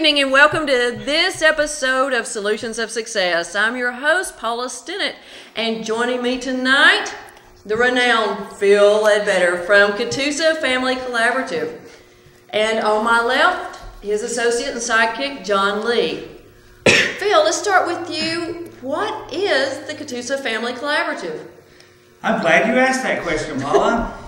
evening and welcome to this episode of Solutions of Success. I'm your host, Paula Stinnett, and joining me tonight, the renowned Phil Ledbetter from Catoosa Family Collaborative. And on my left, his associate and sidekick, John Lee. Phil, let's start with you. What is the Catoosa Family Collaborative? I'm glad you asked that question, Paula.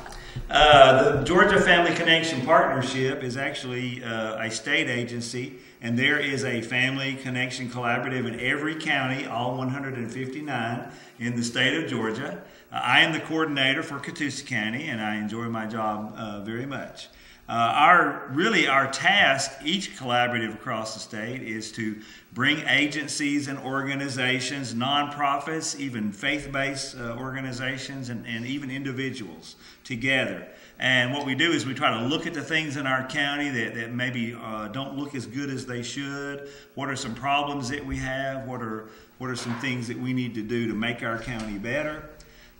The Georgia Family Connection Partnership is actually a state agency, and there is a Family Connection Collaborative in every county, all 159 in the state of Georgia. I am the coordinator for Catoosa County, and I enjoy my job very much. Our task, each collaborative across the state, is to bring agencies and organizations, nonprofits, even faith-based organizations, and even individuals together. And what we do is we try to look at the things in our county that maybe don't look as good as they should. What are some problems that we have? What are some things that we need to do to make our county better?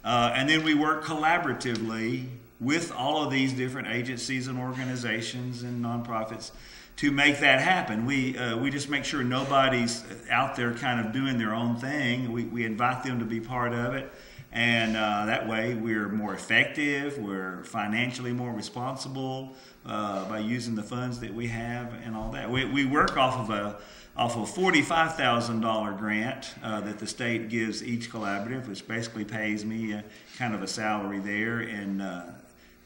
And then we work collaboratively with all of these different agencies and organizations and nonprofits to make that happen. We just make sure nobody's out there kind of doing their own thing. We invite them to be part of it, and that way we're more effective, we're financially more responsible by using the funds that we have and all that. We work off of a $45,000 grant that the state gives each collaborative, which basically pays me kind of a salary there, and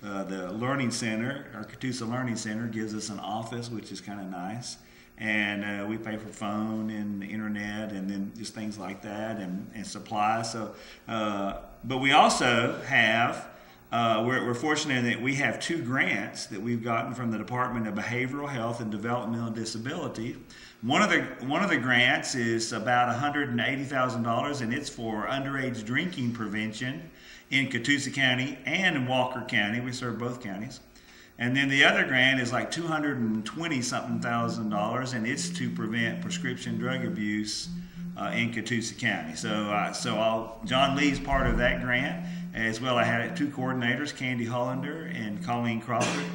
the Learning Center, our Catoosa Learning Center, gives us an office, which is kind of nice. And we pay for phone and internet and then just things like that and supplies. So, but we also have, we're fortunate that we have two grants that we've gotten from the Department of Behavioral Health and Developmental Disability. One of the grants is about $180,000, and it's for underage drinking prevention in Catoosa County and in Walker County. We serve both counties. And then the other grant is like $220-something thousand, and it's to prevent prescription drug abuse in Catoosa County. So John Lee's part of that grant as well. I had two coordinators, Candy Hollander and Colleen Crawford,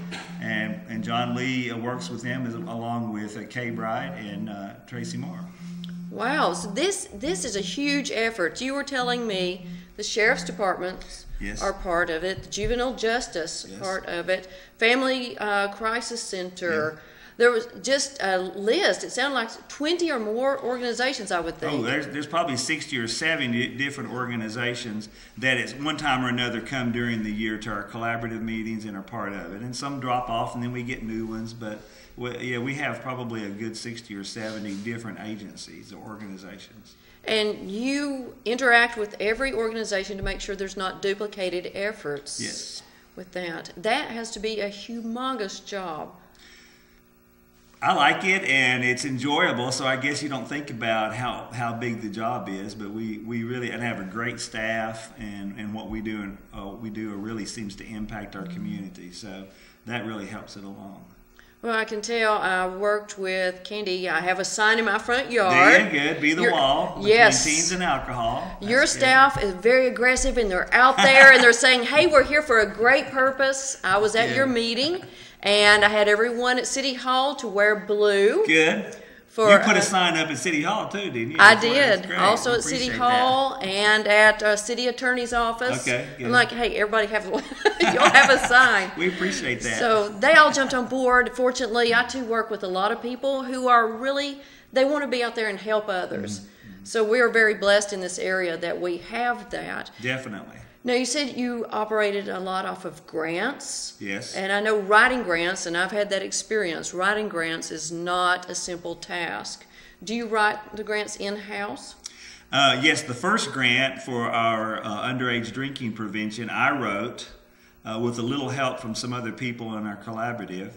and John Lee works with them along with Kay Bright and Tracy Moore. Wow, so this is a huge effort. You were telling me the Sheriff's Departments are part of it, the Juvenile Justice part of it, Family Crisis Center. Yeah. There was just a list. It sounded like 20 or more organizations, I would think. Oh, there's probably 60 or 70 different organizations that at one time or another come during the year to our collaborative meetings and are part of it. And some drop off and then we get new ones. But we have probably a good 60 or 70 different agencies or organizations. And you interact with every organization to make sure there's not duplicated efforts with that. That has to be a humongous job. I like it, and it's enjoyable, so I guess you don't think about how big the job is, but we really have a great staff, and what we do really seems to impact our community, so that really helps it along. Well, I can tell I worked with Candy. I have a sign in my front yard. Yeah, good. Be the wall. Yes. Teens and alcohol. Your staff is very aggressive, and they're out there, and they're saying, hey, we're here for a great purpose. I was at your meeting, and I had everyone at City Hall to wear blue. Good. You put a sign up at City Hall, too, didn't you? I did. Also at City Hall and at City Attorney's Office. Okay, good. I'm like, hey, everybody y'all have a sign. We appreciate that. So they all jumped on board. Fortunately, I, too, work with a lot of people who are really, they want to be out there and help others. Mm-hmm. So we are very blessed in this area that we have that. Definitely. Now, you said you operated a lot off of grants. Yes. And I know writing grants, and I've had that experience. Writing grants is not a simple task. Do you write the grants in-house? Yes, the first grant for our underage drinking prevention I wrote with a little help from some other people in our collaborative.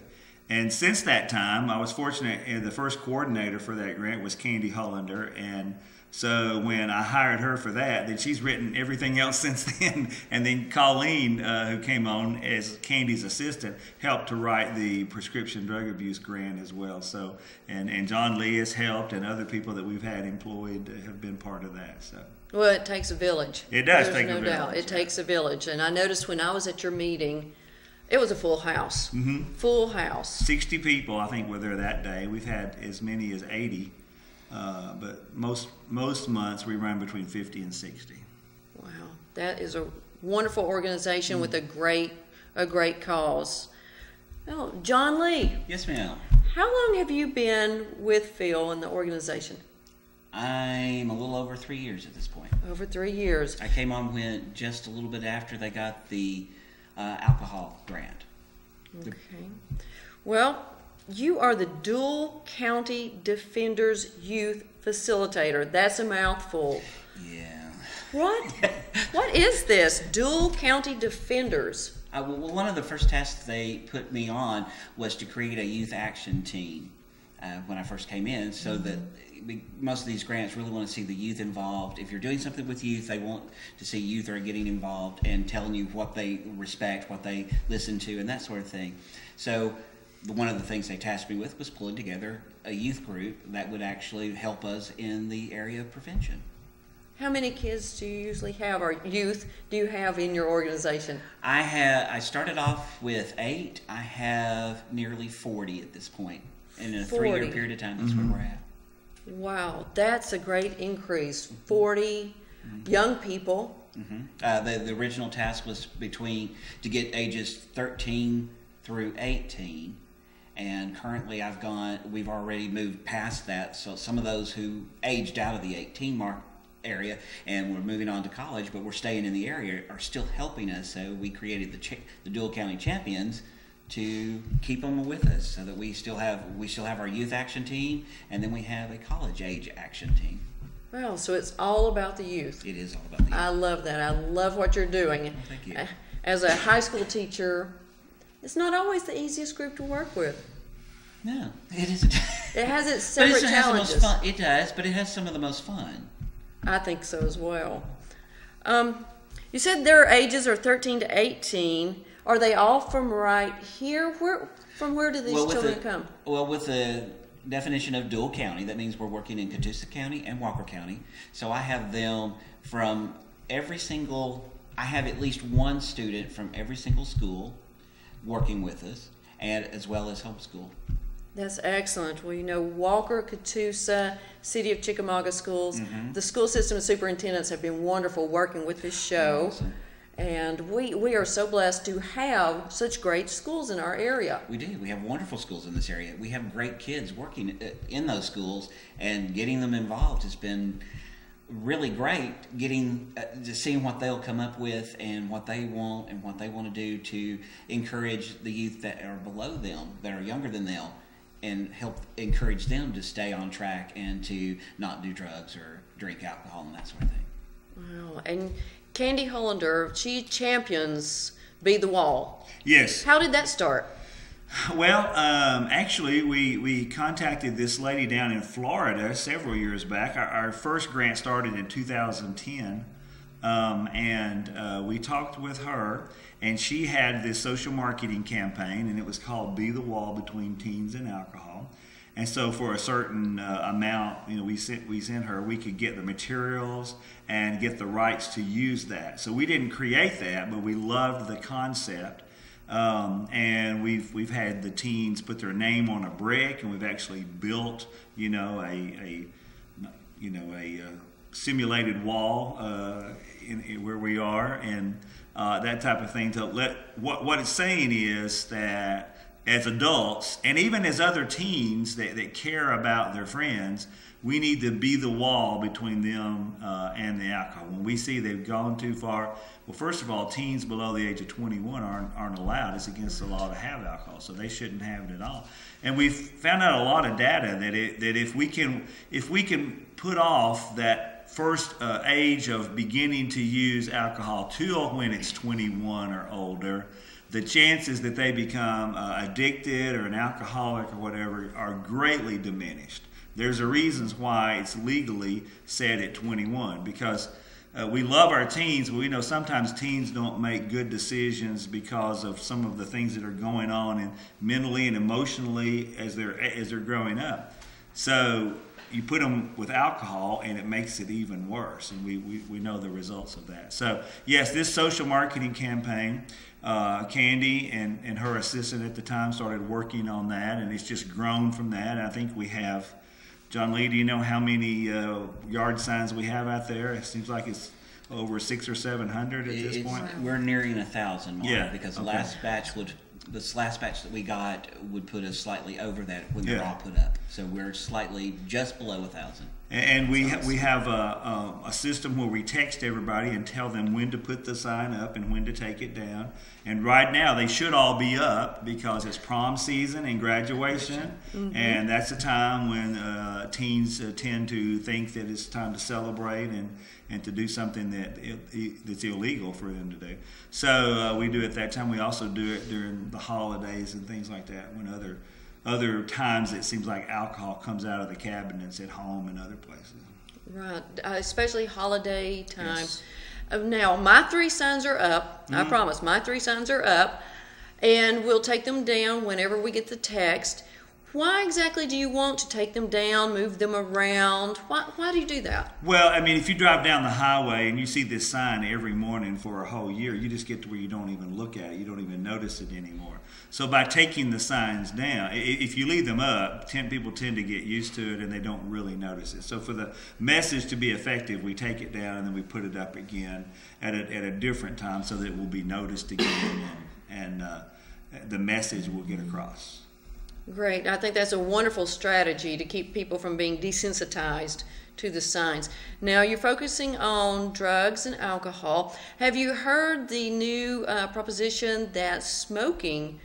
And since that time, I was fortunate, the first coordinator for that grant was Candy Hollander, and so when I hired her for that, then she's written everything else since then. And then Colleen, who came on as Candy's assistant, helped to write the prescription drug abuse grant as well. So and John Lee has helped, and other people that we've had employed have been part of that. So. Well, it takes a village. It does There's take no a village. doubt. It takes a village. And I noticed when I was at your meeting, It was a full house. Mm-hmm. Full house. 60 people, I think, were there that day. We've had as many as 80, but most months we run between 50 and 60. Wow, that is a wonderful organization with a great cause. Well, John Lee. Yes, ma'am. How long have you been with Phil in the organization? I'm a little over 3 years at this point. Over 3 years. I came on when just a little bit after they got the alcohol grant. Okay. Well, you are the Dual County Defenders Youth Facilitator. That's a mouthful. Yeah. What is this? Dual County Defenders? Well, one of the first tasks they put me on was to create a youth action team when I first came in, so that most of these grants really want to see the youth involved. If you're doing something with youth, they want to see youth are getting involved and telling you what they respect, what they listen to, and that sort of thing. So one of the things they tasked me with was pulling together a youth group that would actually help us in the area of prevention. How many kids do you usually have, or youth do you have in your organization? I started off with 8. I have nearly 40 at this point. In a 3-year period of time, that's where we're at. Wow, that's a great increase. 40 young people. The original task was to get ages 13 through 18, and currently we've already moved past that. So some of those who aged out of the 18 mark area and we're moving on to college, but we're staying in the area, are still helping us. So we created the Dual County Champions to keep them with us, so that we still have our youth action team, and then we have a college age action team. Well, so it's all about the youth. It is all about the youth. I love that. I love what you're doing. Well, thank you. As a high school teacher, it's not always the easiest group to work with. No, it isn't. It has its separate challenges. Has the most fun. It does, but it has some of the most fun. I think so as well. You said their ages are 13 to 18. Are they all from right here? From where do these children come? Well, with the definition of dual county, that means we're working in Catoosa County and Walker County. So I have them from I have at least one student from every single school working with us, and as well as homeschool. That's excellent. Well, Walker, Catoosa, City of Chickamauga schools, the school system and superintendents have been wonderful working with this show. Awesome. And we are so blessed to have such great schools in our area. We do. We have wonderful schools in this area. We have great kids working in those schools, and getting them involved has been really great. Just seeing what they'll come up with and what they want to do to encourage the youth that are below them, that are younger than them, and help encourage them to stay on track and to not do drugs or drink alcohol and that sort of thing. Wow. And Candy Hollander, she champions Be the Wall. Yes. How did that start? Well, actually, we contacted this lady down in Florida several years back. Our first grant started in 2010, and we talked with her, and she had this social marketing campaign, and it was called Be the Wall Between Teens and Alcohol. And so for a certain amount, we sent her, we could get the materials and get the rights to use that. So we didn't create that, but we loved the concept. And we've had the teens put their name on a brick, and we've actually built, a simulated wall where we are, and that type of thing. To what it's saying is that as adults, and even as other teens that care about their friends, we need to be the wall between them and the alcohol. When we see they've gone too far, well, first of all, teens below the age of 21 aren't allowed. It's against the law to have alcohol, so they shouldn't have it at all. And we've found out a lot of data that if we can put off that first age of beginning to use alcohol till when it's 21 or older, the chances that they become addicted or an alcoholic or whatever are greatly diminished. There's a reasons why it's legally set at 21, because we love our teens, but we know sometimes teens don't make good decisions because of some of the things that are going on and mentally and emotionally as they're growing up. So you put them with alcohol and it makes it even worse, and we know the results of that. So yes, this social marketing campaign, Candy and her assistant at the time started working on that, and it's just grown from that. I think we have, John Lee, do you know how many yard signs we have out there? It seems like it's over 600 or 700 at this point. We're nearing 1,000 more, Yeah, because okay. this last batch that we got would put us slightly over that when they're Yeah. all put up. So we're slightly just below 1,000. And we have a system where we text everybody and tell them when to put the sign up and when to take it down. And right now they should all be up because it's prom season and graduation, and that's a time when teens tend to think that it's time to celebrate and to do something that's illegal for them to do. So we do it that time. We also do it during the holidays and things like that, when other times it seems like alcohol comes out of the cabinets at home and other places. Right, especially holiday times. Yes. Now, my 3 signs are up. I promise, my 3 signs are up, and we'll take them down whenever we get the text. Why exactly do you want to take them down, move them around? Why do you do that? Well, I mean, if you drive down the highway and you see this sign every morning for a whole year, you just get to where you don't even look at it. You don't even notice it anymore. So by taking the signs down, if you leave them up, people tend to get used to it and they don't really notice it. So for the message to be effective, we take it down and then we put it up again at a different time so that it will be noticed again, and the message will get across. Great. I think that's a wonderful strategy to keep people from being desensitized to the signs. Now, you're focusing on drugs and alcohol. Have you heard the new proposition that smoking,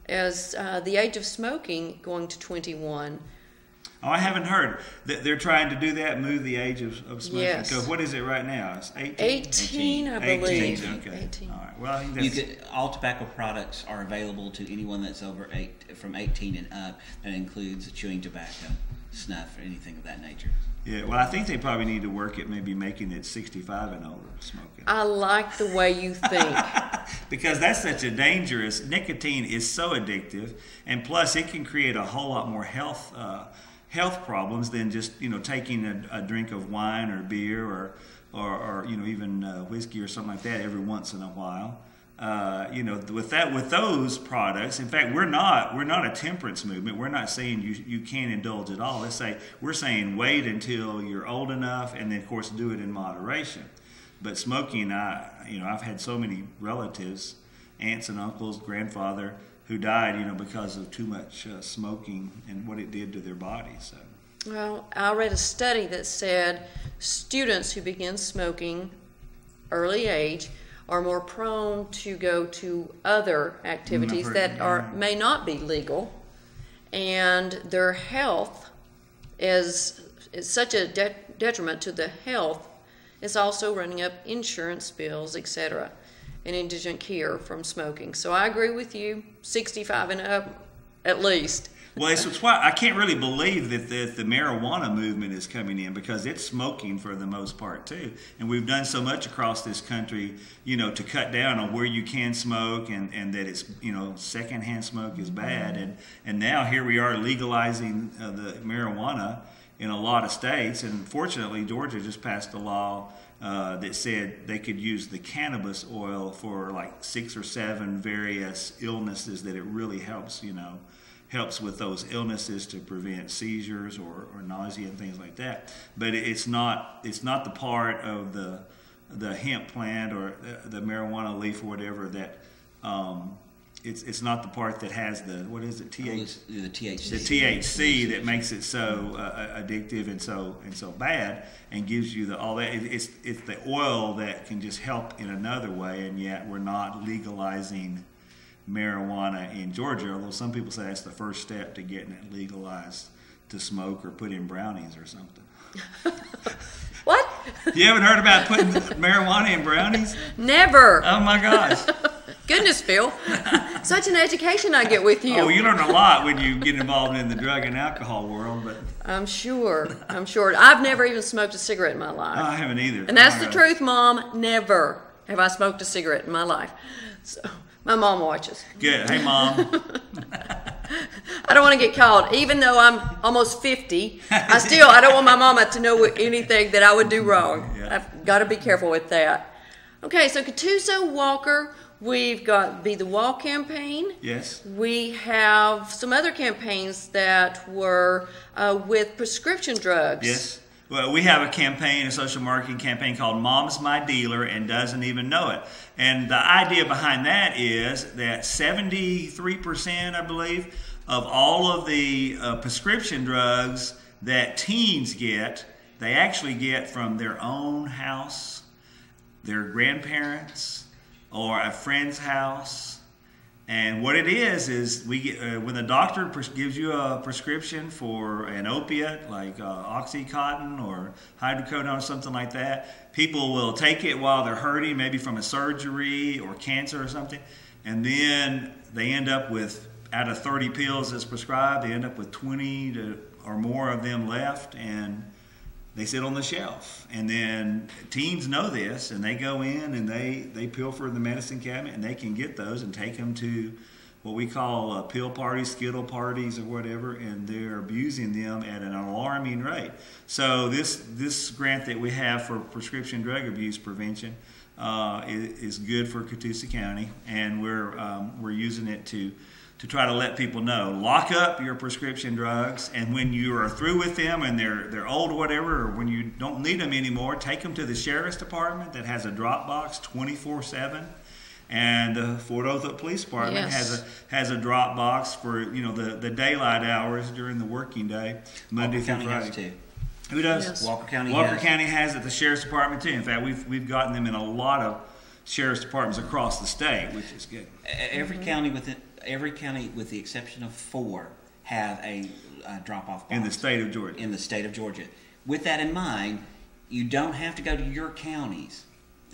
as the age of smoking going to 21? Oh, I haven't heard that they're trying to do that, move the age of smoking. Yes. Because what is it right now? It's 18? 18, I believe. 18, okay. 18. All right. Well, I think that's... All tobacco products are available to anyone that's from 18 and up. That includes chewing tobacco, snuff, or anything of that nature. Yeah, well, I think they probably need to work at maybe making it 65 and older smoking. I like the way you think. Because that's such a dangerous... Nicotine is so addictive, and plus it can create a whole lot more health problems than just taking a drink of wine or beer or even whiskey or something like that every once in a while. With those products, in fact, we're not a temperance movement. We're not saying you can't indulge at all. We're saying wait until you're old enough, and then of course do it in moderation. But smoking, I've had so many relatives, aunts and uncles, grandfather, who died, because of too much smoking and what it did to their bodies. So. Well, I read a study that said students who begin smoking early age are more prone to go to other activities that may not be legal, and their health is such a detriment to the health. It's also running up insurance bills, etc., and indigent care from smoking. So I agree with you, 65 and up at least. Well, it's why I can't really believe that the marijuana movement is coming in, because it's smoking for the most part too. And we've done so much across this country, to cut down on where you can smoke, and that it's, secondhand smoke is bad. And now here we are legalizing the marijuana in a lot of states. And fortunately, Georgia just passed a law that said they could use the cannabis oil for like 6 or 7 various illnesses, that it really helps with those illnesses to prevent seizures or nausea and things like that. But it's not the part of the hemp plant or the marijuana leaf or whatever that it's not the part that has the THC. The THC. The THC that makes it so addictive and so bad, and gives you all that. It's the oil that can just help in another way, and yet we're not legalizing marijuana in Georgia, although some people say that's the first step to getting it legalized to smoke or put in brownies or something. What? You haven't heard about putting marijuana in brownies? Never. Oh my gosh. Goodness, Phil. Such an education I get with you. Oh, you learn a lot when you get involved in the drug and alcohol world, but I'm sure. I've never even smoked a cigarette in my life. I haven't either. And that's the truth, Mom. Never have I smoked a cigarette in my life. So my mom watches. Good. Hey, Mom. I don't want to get caught. Even though I'm almost 50, I don't want my mama to know anything that I would do wrong. Yeah. I've got to be careful with that. Okay, so Catoosa, Walker, we've got Be the Wall campaign. Yes. We have some other campaigns that were with prescription drugs. Yes. Well, we have a campaign, a social marketing campaign called Mom's My Dealer and Doesn't Even Know It. And the idea behind that is that 73%, I believe, of all of the prescription drugs that teens get, they actually get from their own house, their grandparents, or a friend's house. And what it is we get when the doctor gives you a prescription for an opiate like Oxycontin or hydrocodone or something like that, people will take it while they're hurting, maybe from a surgery or cancer or something, and then they end up with, out of 30 pills that's prescribed, they end up with 20 or more of them left, and they sit on the shelf. And then teens know this, and they go in and they pilfer the medicine cabinet, and they can get those and take them to what we call pill parties, Skittle parties, or whatever, and they're abusing them at an alarming rate. So this grant that we have for prescription drug abuse prevention is good for Catoosa County, and we're using it to try to let people know, lock up your prescription drugs, and when you are through with them and they're old or whatever, or when you don't need them anymore, take them to the Sheriff's Department that has a drop box 24/7, and the Fort Othel Police Department has a drop box for the daylight hours during the working day, Monday through Friday. Has too. Who does? Yes. Walker County has it. The Sheriff's Department too. In fact, we've gotten them in a lot of sheriff's departments across the state, which is good. Every county with the exception of 4 have a drop-off box. In the state of Georgia. In the state of Georgia. With that in mind, you don't have to go to your counties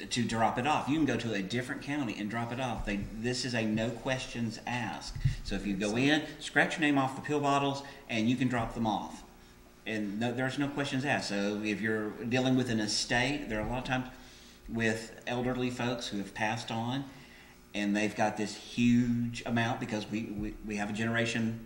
to drop it off. You can go to a different county and drop it off. This is a no questions asked. So if you go in, scratch your name off the pill bottles, and you can drop them off. And there's no questions asked. So if you're dealing with an estate, there are a lot of times with elderly folks who have passed on, and they've got this huge amount because we have a generation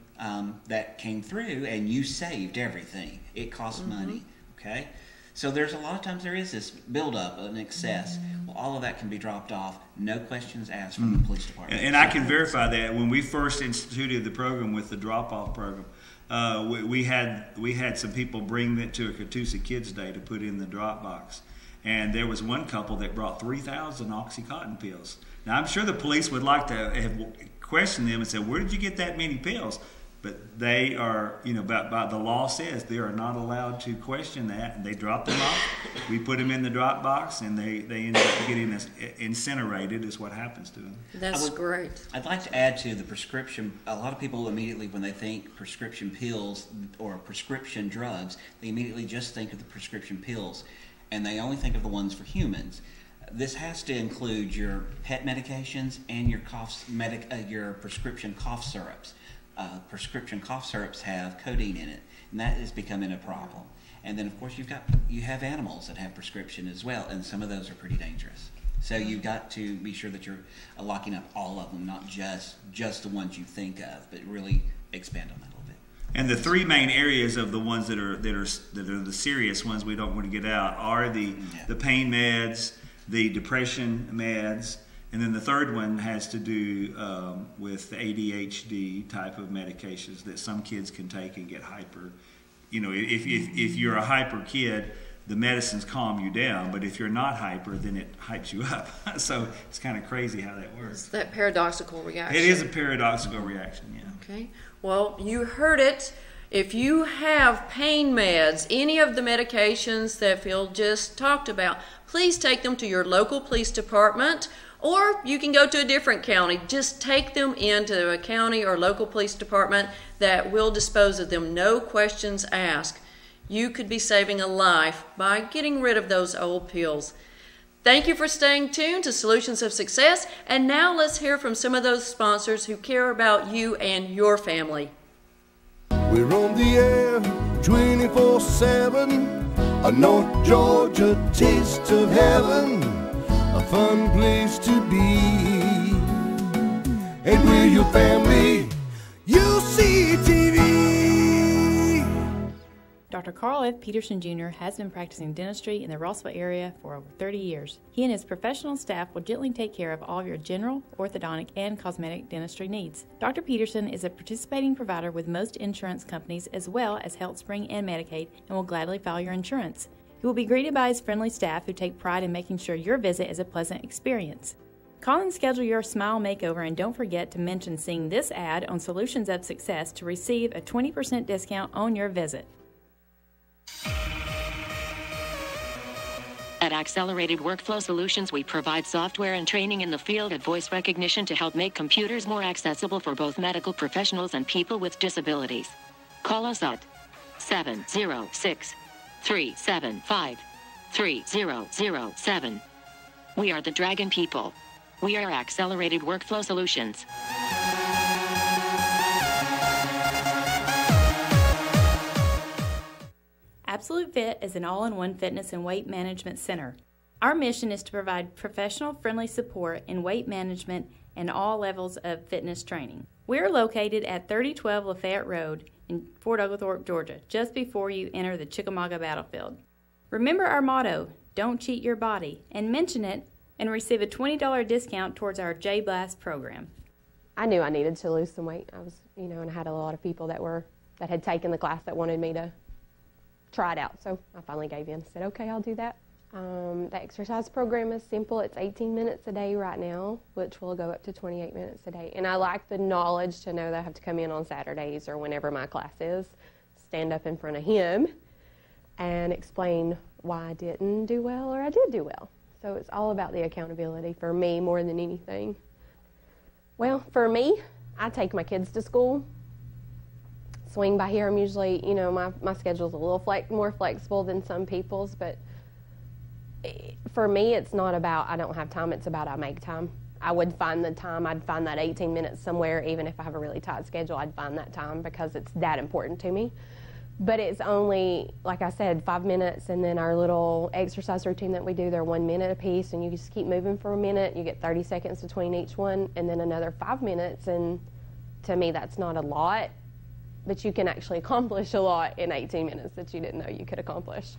that came through, and you saved everything. It costs money, okay? So there's a lot of times there is this buildup, an excess. Well, all of that can be dropped off, no questions asked from the police department. And I can verify that when we first instituted the program with the drop-off program, we had some people bring it to a Catoosa Kids Day to put in the drop box. And there was one couple that brought 3,000 Oxycontin pills. Now, I'm sure the police would like to have questioned them and said, where did you get that many pills? But they are, by the law says they are not allowed to question that. And they drop them off. We put them in the drop box, and they end up getting incinerated is what happens to them. That's great. I'd like to add to the prescription. A lot of people immediately, when they think prescription pills or prescription drugs, they immediately just think of the prescription pills, and they only think of the ones for humans. This has to include your pet medications and your your prescription cough syrups. Prescription cough syrups have codeine in it, and that is becoming a problem. And then, of course, you have animals that have prescription as well, and some of those are pretty dangerous. So you've got to be sure that you're locking up all of them, not just the ones you think of, but really expand on that a little bit. And the 3 main areas of the ones that are the serious ones we don't want to get out are the pain meds, the depression meds, and then the third one has to do with ADHD type of medications that some kids can take and get hyper. If you're a hyper kid, the medicines calm you down, but if you're not hyper, then it hypes you up. So it's kind of crazy how that works. It's that paradoxical reaction. It is a paradoxical reaction, yeah. Okay. Well, you heard it. If you have pain meds, any of the medications that Phil just talked about, please take them to your local police department, or you can go to a different county. Just take them into a county or local police department that will dispose of them. No questions asked. You could be saving a life by getting rid of those old pills. Thank you for staying tuned to Solutions of Success. And now let's hear from some of those sponsors who care about you and your family. We're on the air 24/7, a North Georgia taste of heaven, a fun place to be. And we're your family, you see. Dr. Carl F. Peterson Jr. has been practicing dentistry in the Rossville area for over 30 years. He and his professional staff will gently take care of all of your general, orthodontic, and cosmetic dentistry needs. Dr. Peterson is a participating provider with most insurance companies as well as HealthSpring and Medicaid and will gladly file your insurance. You will be greeted by his friendly staff who take pride in making sure your visit is a pleasant experience. Call and schedule your smile makeover, and don't forget to mention seeing this ad on Solutions of Success to receive a 20% discount on your visit. At Accelerated Workflow Solutions, we provide software and training in the field of voice recognition to help make computers more accessible for both medical professionals and people with disabilities. Call us at 706-375-3007. We are the Dragon People. We are Accelerated Workflow Solutions. Absolute Fit is an all-in-one fitness and weight management center. Our mission is to provide professional, friendly support in weight management and all levels of fitness training. We are located at 3012 Lafayette Road in Fort Oglethorpe, Georgia, just before you enter the Chickamauga battlefield. Remember our motto, don't cheat your body, and mention it and receive a $20 discount towards our J-Blast program. I knew I needed to lose some weight. I was, and I had a lot of people that had taken the class that wanted me to try it out. So I finally gave in. I said, okay, I'll do that. The exercise program is simple. It's 18 minutes a day right now, which will go up to 28 minutes a day. And I like the knowledge to know that I have to come in on Saturdays or whenever my class is, stand up in front of him and explain why I didn't do well or I did do well. So it's all about the accountability for me more than anything. Well, for me, I take my kids to school, swing by here. I'm usually, my schedule's a little more flexible than some people's, but for me, it's not about I don't have time, it's about I make time. I would find the time, I'd find that 18 minutes somewhere, even if I have a really tight schedule, I'd find that time because it's that important to me. But it's only, like I said, 5 minutes, and then our little exercise routine that we do, they're 1 minute apiece, and you just keep moving for a minute. You get 30 seconds between each one, and then another 5 minutes, and to me that's not a lot, but you can actually accomplish a lot in 18 minutes that you didn't know you could accomplish.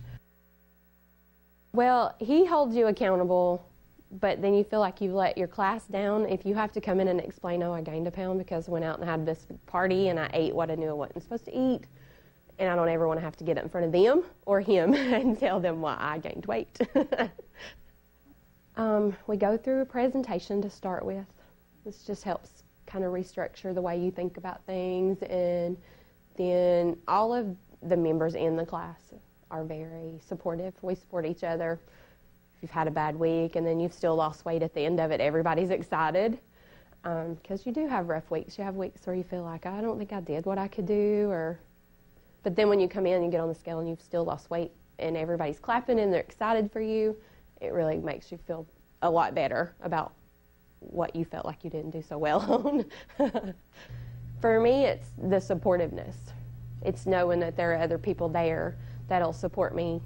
Well, he holds you accountable, but then you feel like you've let your class down if you have to come in and explain, oh, I gained a pound because I went out and had this party and I ate what I knew I wasn't supposed to eat. And I don't ever want to have to get in front of them or him and tell them why I gained weight. We go through a presentation to start with. This just helps kind of restructure the way you think about things. And then all of the members in the class are very supportive. We support each other. If you've had a bad week and then you've still lost weight at the end of it, everybody's excited. Because you do have rough weeks. You have weeks where you feel like, I don't think I did what I could do, but then when you come in and get on the scale and you've still lost weight and everybody's clapping and they're excited for you, it really makes you feel a lot better about what you felt like you didn't do so well on. For me, it's the supportiveness. It's knowing that there are other people there that'll support me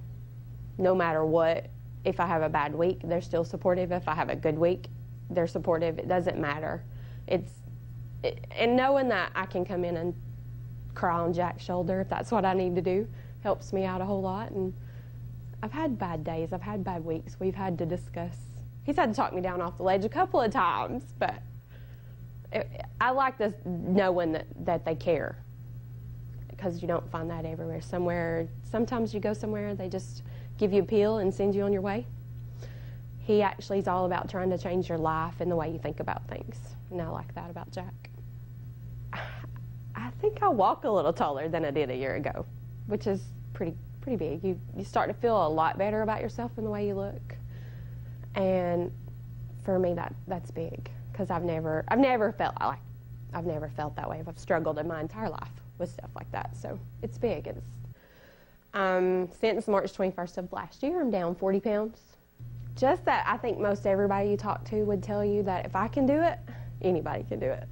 no matter what. If I have a bad week, they're still supportive. If I have a good week, they're supportive. It doesn't matter. And knowing that I can come in and cry on Jack's shoulder if that's what I need to do helps me out a whole lot. And I've had bad days. I've had bad weeks. We've had to discuss. He's had to talk me down off the ledge a couple of times, but I like this knowing that they care, because you don't find that everywhere. Sometimes you go somewhere, they just give you a pill and send you on your way. He actually is all about trying to change your life and the way you think about things, and I like that about Jack. I think I walk a little taller than I did a year ago, which is pretty big. You start to feel a lot better about yourself and the way you look, and for me that's big, because I've never felt that way. I've struggled in my entire life with stuff like that, so it's big. Since March 21st of last year, I'm down 40 pounds. Just that, I think most everybody you talk to would tell you that if I can do it, anybody can do it.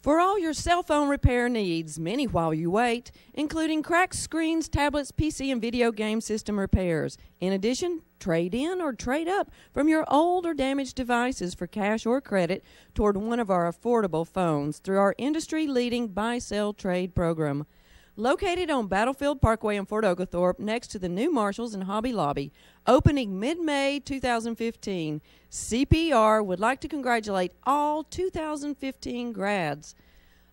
For all your cell phone repair needs, many while you wait, including cracked screens, tablets, PC, and video game system repairs. In addition, Trade in or trade up from your old or damaged devices for cash or credit toward one of our affordable phones through our industry-leading buy-sell trade program. Located on Battlefield Parkway in Fort Oglethorpe next to the new Marshalls and Hobby Lobby, opening mid-May 2015, CPR would like to congratulate all 2015 grads.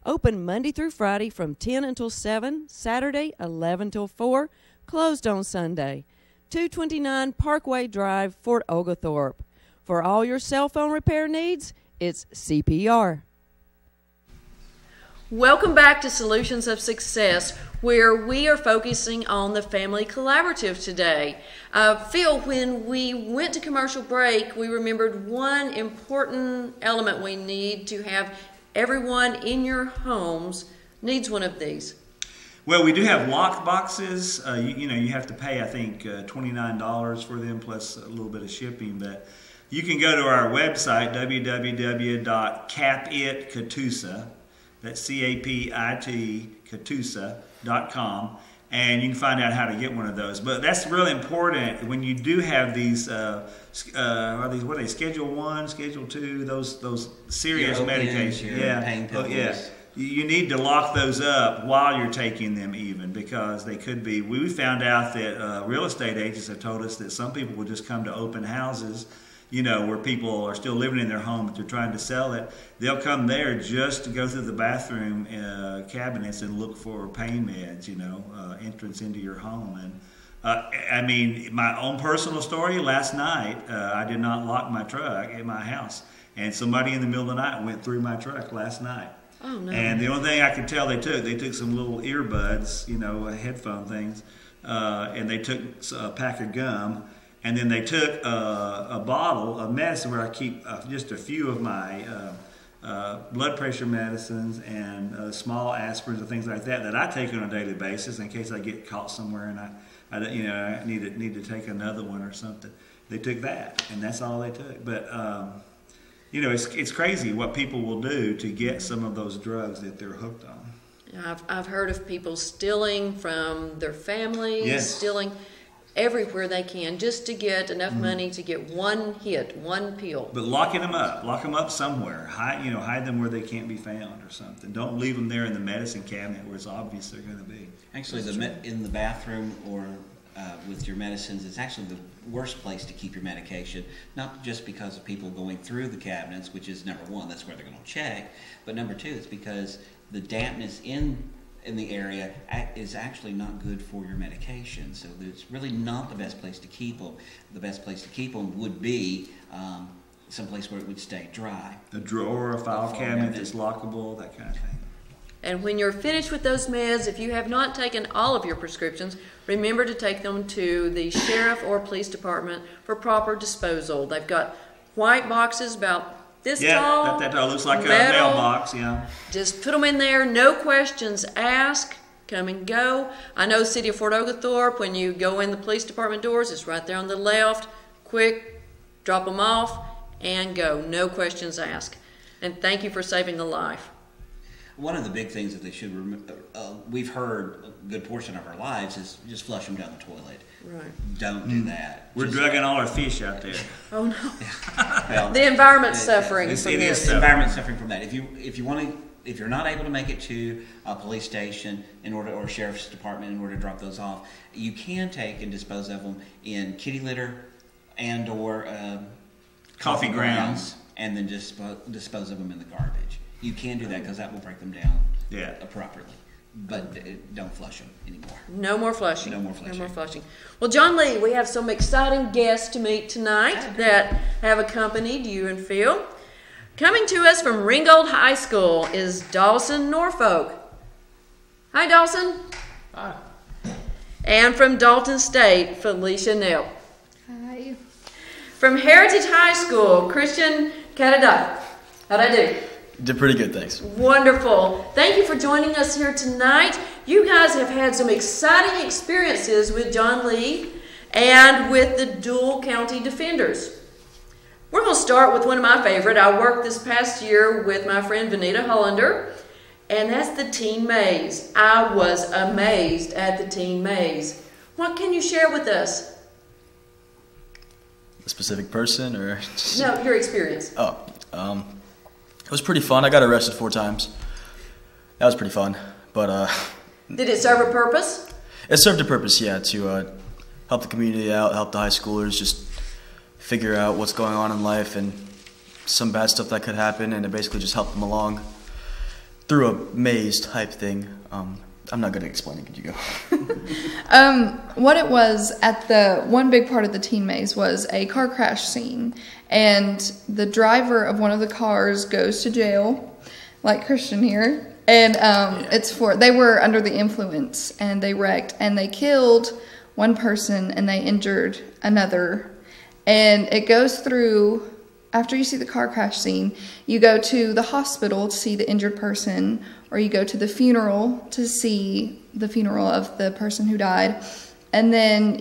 Open Monday through Friday from 10 until 7, Saturday 11 till 4, closed on Sunday. 229 Parkway Drive, Fort Oglethorpe. For all your cell phone repair needs, it's CPR. Welcome back to Solutions of Success, where we are focusing on the Family Collaborative today. Phil, when we went to commercial break, we remembered one important element we need to have. Everyone in your homes needs one of these. Well, we do have lock boxes. You have to pay, I think, $29 for them plus a little bit of shipping. But you can go to our website, www.capitcatoosa. That's C-A-P-I-T, Catoosa.com, and you can find out how to get one of those. But that's really important when you do have these, what are they, Schedule 1, Schedule 2, those serious medications. Pain pills. Yeah. You need to lock those up while you're taking them even, because they could be, we found out that real estate agents have told us that some people will just come to open houses, where people are still living in their home, but they're trying to sell it. They'll come there just to go through the bathroom cabinets and look for pain meds, entrance into your home. And my own personal story, last night, I did not lock my truck at my house. And somebody in the middle of the night went through my truck last night. Oh, no. And the only thing I could tell they took some little earbuds, headphone things, and they took a pack of gum. And then they took a bottle of medicine where I keep just a few of my blood pressure medicines and small aspirins and things like that I take on a daily basis in case I get caught somewhere and I need to take another one or something. They took that, and that's all they took. But it's crazy what people will do to get some of those drugs that they're hooked on. I've heard of people stealing from their families, yes. stealing everywhere they can just to get enough money to get one pill. But locking them up somewhere. Hide them where they can't be found or something. Don't leave them there in the medicine cabinet where it's obvious they're going to be. Actually, in the bathroom or with your medicines, it's actually the worst place to keep your medication, not just because of people going through the cabinets, which is number one, that's where they're going to check, but number two, it's because the dampness in the area is actually not good for your medication. So it's really not the best place to keep them. The best place to keep them would be someplace where it would stay dry. A drawer, a file cabinet that's lockable, that kind of thing. And when you're finished with those meds, if you have not taken all of your prescriptions, remember to take them to the sheriff or police department for proper disposal. They've got white boxes about this tall. Yeah, that looks like metal. A mailbox, yeah. Just put them in there, no questions asked, come and go. I know City of Fort Oglethorpe, when you go in the police department doors, it's right there on the left. Quick, drop them off and go, no questions asked. And thank you for saving a life. One of the big things that they should we've heard a good portion of our lives is just flush them down the toilet. Right. Don't do that. We're drugging all our fish out there. Oh no. Well, the environment's suffering from it this. is The environment's suffering from that. If you're not able to make it to a police station or sheriff's department in order to drop those off, you can take and dispose of them in kitty litter and or Coffee grounds, and then just dispose of them in the garbage. You can do that because that will break them down properly. But don't flush them anymore. No more flushing. No more flushing. No more flushing. Well, John Lee, we have some exciting guests to meet tonight that have accompanied you and Phil. Coming to us from Ringgold High School is Dawson Norfolk. Hi, Dawson. Hi. And from Dalton State, Felicia Nell. Hi. From Heritage High School, Christian Cadaduck. How'd I do? Did pretty good, thanks. Wonderful. Thank you for joining us here tonight. You guys have had some exciting experiences with John Lee and with the Dual County Defenders. We're going to start with one of my favorite. I worked this past year with my friend Vanita Hollander, and that's the Teen Maze. I was amazed at the Teen Maze. What can you share with us? a specific person or just... No, your experience. Oh, it was pretty fun. I got arrested 4 times. That was pretty fun. But Did it serve a purpose? it served a purpose, yeah, to help the community out, help the high schoolers just figure out what's going on in life and some bad stuff that could happen, and it basically just helped them along through a maze type thing. I'm not good at explaining. Could you go? What it was at the one big part of the teen maze was a car crash scene, and the driver of one of the cars goes to jail, like Christian here, and they were under the influence and they wrecked and they killed one person and they injured another, and it goes through. After you see the car crash scene, you go to the hospital to see the injured person, or you go to the funeral to see the funeral of the person who died. And then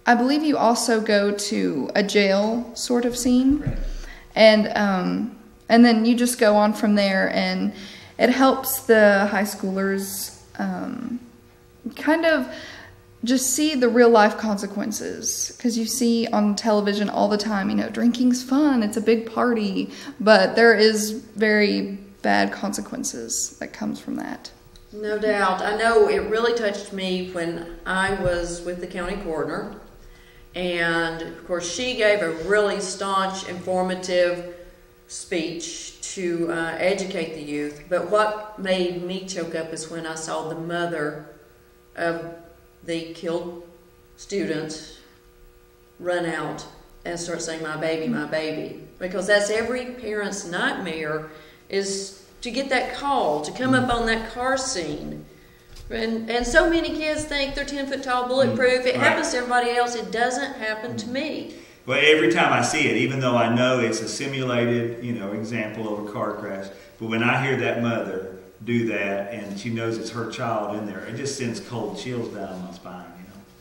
I believe you also go to a jail sort of scene. Right. And then you just go on from there, and it helps the high schoolers kind of just see the real life consequences, because you see on television all the time, drinking's fun, it's a big party, but there is very bad consequences that comes from that. No doubt. I know it really touched me when I was with the county coroner, and of course she gave a really staunch, informative speech to educate the youth, but what made me choke up is when I saw the mother of the killed student run out and start saying, my baby, because that's every parent's nightmare, is to get that call, to come up on that car scene. And so many kids think they're 10 foot tall, bulletproof. It happens to everybody else. It doesn't happen to me. Well, every time I see it, even though I know it's a simulated, example of a car crash, but when I hear that mother do that and she knows it's her child in there, it just sends cold chills down my spine.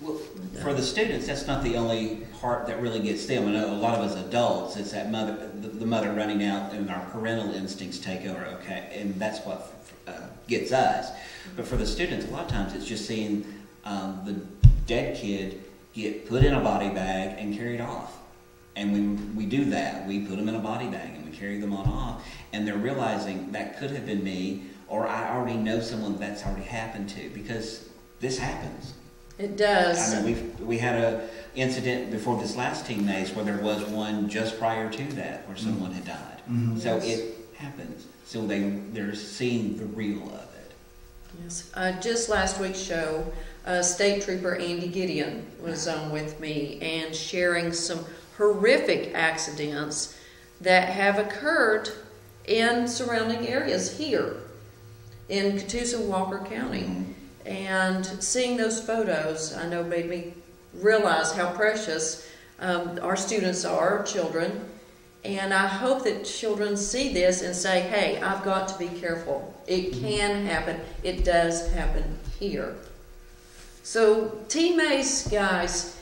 Well, for the students, that's not the only part that really gets them. I know a lot of us adults, it's that the mother running out, and our parental instincts take over. Okay, and that's what gets us. But for the students, a lot of times it's just seeing the dead kid get put in a body bag and carried off. And when we do that, we put them in a body bag and we carry them on off, and they're realizing that could have been me, or I already know someone that's already happened to, because this happens. It does. I mean, we had a incident before this last teen maze where there was one just prior to that where someone had died. Mm-hmm. So it happens. So they're seeing the real of it. Yes. Just last week's show, State Trooper Andy Gideon was on with me and sharing some horrific accidents that have occurred in surrounding areas here in Catoosa, Walker County. Mm-hmm. And seeing those photos, I know, made me realize how precious our students are, children. And I hope that children see this and say, hey, I've got to be careful. It can happen. It does happen here. So, Teen Maze, guys,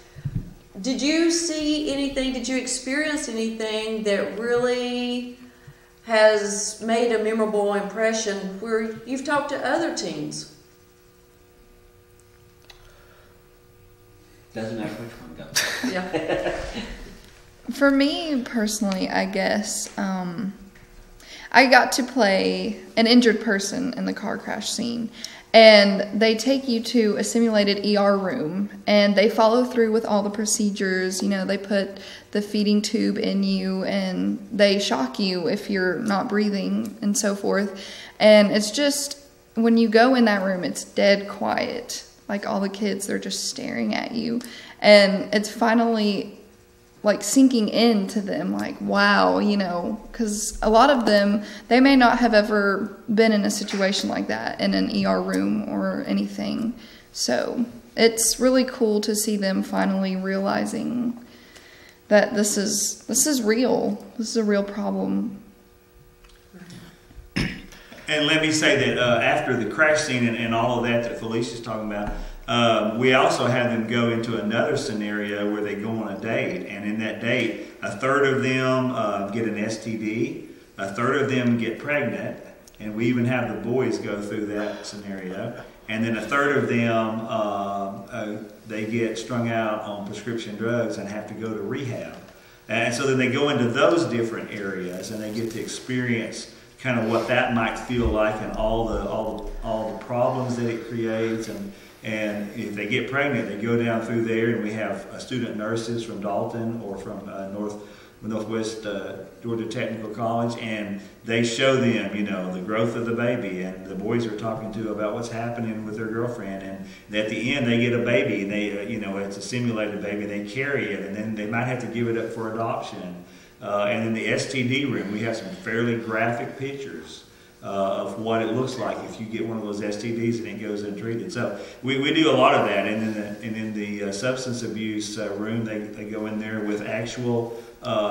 did you see anything, did you experience anything that really has made a memorable impression where you've talked to other teens? Doesn't matter which one goes. Yeah. For me personally, I guess I got to play an injured person in the car crash scene, and they take you to a simulated ER room, and they follow through with all the procedures. They put the feeding tube in you, and they shock you if you're not breathing and so forth. And it's just, when you go in that room, it's dead quiet. Like, all the kids, they're just staring at you. And it's finally, like, sinking into them, like, wow, because a lot of them, they may not have ever been in a situation like that in an ER room or anything. So it's really cool to see them finally realizing that this is real. This is a real problem. And let me say that after the crash scene and all of that Felicia's talking about, we also have them go into another scenario where they go on a date. And in that date, a third of them get an STD, a third of them get pregnant, And we even have the boys go through that scenario. And then a third of them, they get strung out on prescription drugs and have to go to rehab. And so then they go into those different areas and they get to experience kind of what that might feel like and all the problems that it creates. And if they get pregnant, they go down through there, and we have student nurses from Dalton or from Northwest Georgia Technical College, and they show them, the growth of the baby, and the boys are talking to about what's happening with their girlfriend, and at the end they get a baby, and they, it's a simulated baby, they carry it, and then they might have to give it up for adoption. And in the STD room, we have some fairly graphic pictures of what it looks like if you get one of those STDs and it goes untreated. So we do a lot of that. And in the substance abuse room, they go in there with actual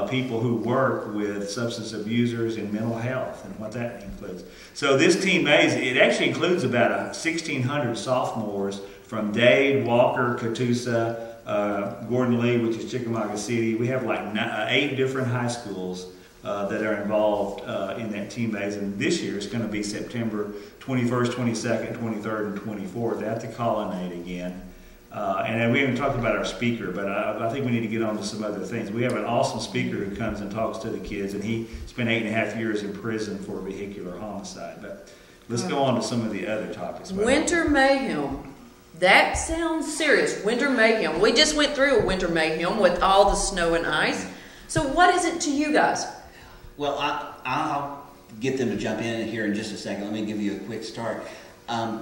people who work with substance abusers in mental health and what that includes. So this Team A, it actually includes about 1,600 sophomores from Dade, Walker, Catoosa, Gordon Lee, which is Chickamauga City. We have like 8 different high schools that are involved in that Team A's, and this year it's going to be September 21st, 22nd, 23rd, and 24th at the Colonnade again. And we haven't talked about our speaker, but I think we need to get on to some other things. We have an awesome speaker who comes and talks to the kids, and he spent 8.5 years in prison for vehicular homicide. But let's go on to some of the other topics. Winter mayhem. That sounds serious. Winter mayhem. We just went through a winter mayhem with all the snow and ice. So what is it to you guys? Well, I'll get them to jump in here in just a second. Let me give you a quick start,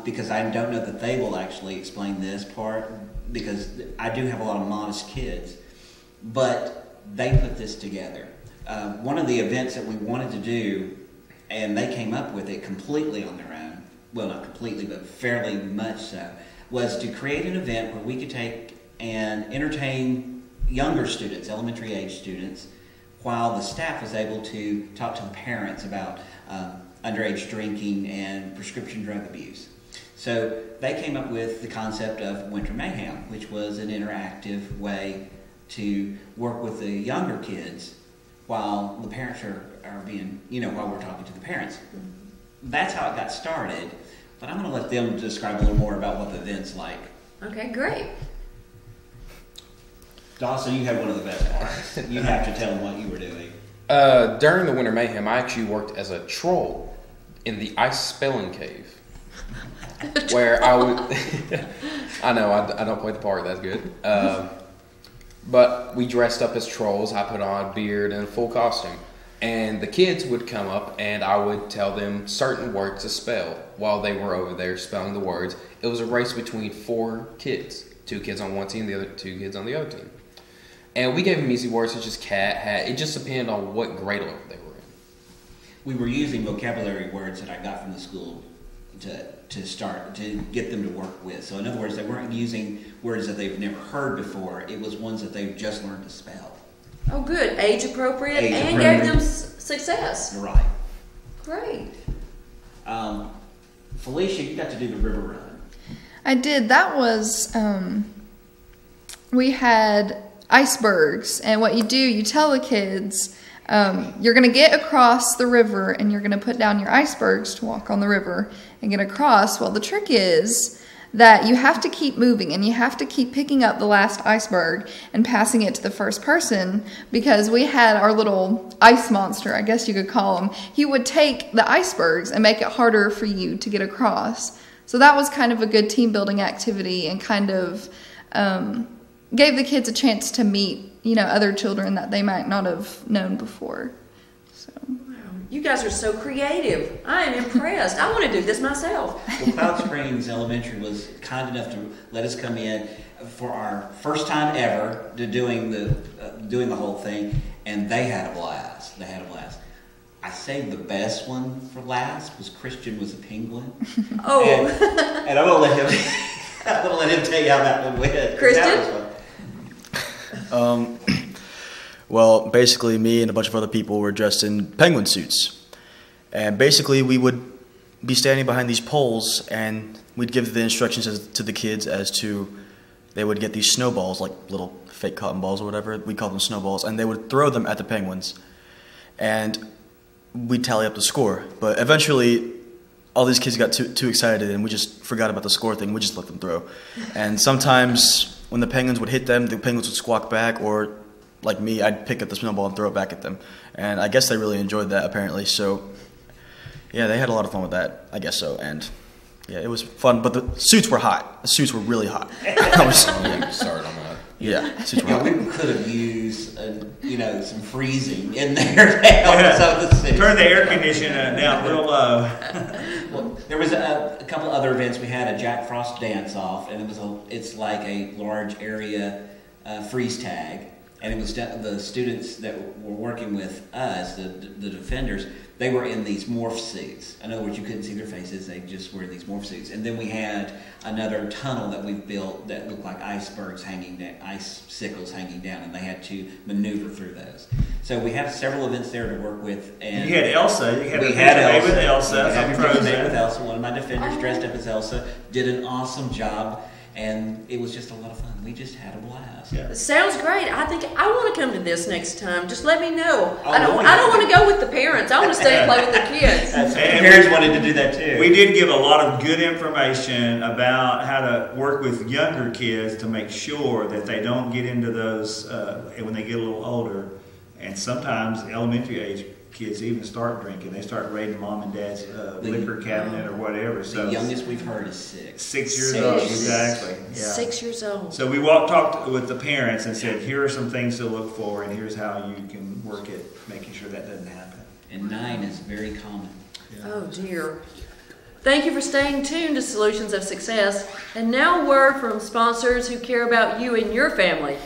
because I don't know that they will actually explain this part, because I do have a lot of modest kids, but they put this together. One of the events that we wanted to do, and they came up with it completely on their own, well, not completely, but fairly much so, was to create an event where we could take and entertain younger students, elementary age students, while the staff was able to talk to the parents about underage drinking and prescription drug abuse. So they came up with the concept of Winter Mayhem, which was an interactive way to work with the younger kids while the parents are being, while we're talking to the parents. That's how it got started, but I'm going to let them describe a little more about what the event's like. Okay, great. Dawson, you had one of the best parts. You have to tell them what you were doing. During the Winter Mayhem, I actually worked as a troll in the ice spelling cave, where I would. I know I don't play the part. That's good. But we dressed up as trolls. I put on a beard and a full costume, and the kids would come up, and I would tell them certain words to spell while they were over there spelling the words. It was a race between 4 kids, 2 kids on one team, the other 2 kids on the other team. And we gave them easy words such as cat, hat. It just depended on what grade level they were in. We were using vocabulary words that I got from the school to start, to get them to work with. So in other words, they weren't using words that they've never heard before. It was ones that they've just learned to spell. Oh, good. Age appropriate and gave them success. Right. Great. Felicia, you got to do the river run. I did. That was, we had icebergs, and what you do, you tell the kids, you're going to get across the river and you're going to put down your icebergs to walk on the river and get across. Well, the trick is that you have to keep moving and you have to keep picking up the last iceberg and passing it to the first person, because we had our little ice monster, I guess you could call him. He would take the icebergs and make it harder for you to get across. So that was kind of a good team building activity, and kind of gave the kids a chance to meet, other children that they might not have known before. So. Wow. You guys are so creative. I am impressed. I want to do this myself. Well, Cloud Springs Elementary was kind enough to let us come in for our first time ever to doing the whole thing, and they had a blast. I saved the best one for last. Was Christian was a penguin. Oh. And I'm gonna let him tell you how that one went. Christian? Well, basically me and a bunch of other people were dressed in penguin suits. And basically we would be standing behind these poles, and we'd give the instructions to the kids as to, they would get these snowballs, like little fake cotton balls or whatever, we call them snowballs, and they would throw them at the penguins. And we'd tally up the score. But eventually, all these kids got too excited, and we just forgot about the score thing. We just let them throw. And sometimes when the Penguins would hit them, the Penguins would squawk back, or like me, I'd pick up the snowball and throw it back at them. And I guess they really enjoyed that, apparently. So, yeah, they had a lot of fun with that, I guess so. And, yeah, it was fun. But the suits were hot. The suits were really hot. Start on that. Yeah, suits were hot. We could have used, some freezing in there to help some of the suits. Turn the air conditioner down real low. Well, there was a couple of other events. We had a Jack Frost dance-off, and it's like a large area freeze tag. And it was the students that were working with us, the defenders, they were in these morph suits. In other words, you couldn't see their faces, they just were in these morph suits. And then we had another tunnel that we built that looked like icebergs hanging down, icicles hanging down, and they had to maneuver through those. So we have several events there to work with. And you had Elsa. You had we a had Elsa. Elsa. With Elsa. We had a picture made with Elsa. One of my defenders dressed up as Elsa did an awesome job. And it was just a lot of fun. We just had a blast. Yeah. Sounds great. I think I want to come to this next time. Just let me know. Oh, I don't want to go with the parents. I want to stay and play with the kids. The parents wanted to do that too. We did give a lot of good information about how to work with younger kids to make sure that they don't get into those when they get a little older. And sometimes elementary age kids even start drinking. They start raiding mom and dad's liquor cabinet or whatever. So the youngest we've heard is 6. 6 years old, exactly. Yeah. 6 years old. So we talked with the parents and said, here are some things to look for, and here's how you can work at making sure that doesn't happen. And 9 is very common. Yeah. Oh dear. Thank you for staying tuned to Solutions of Success. And now a word from sponsors who care about you and your family.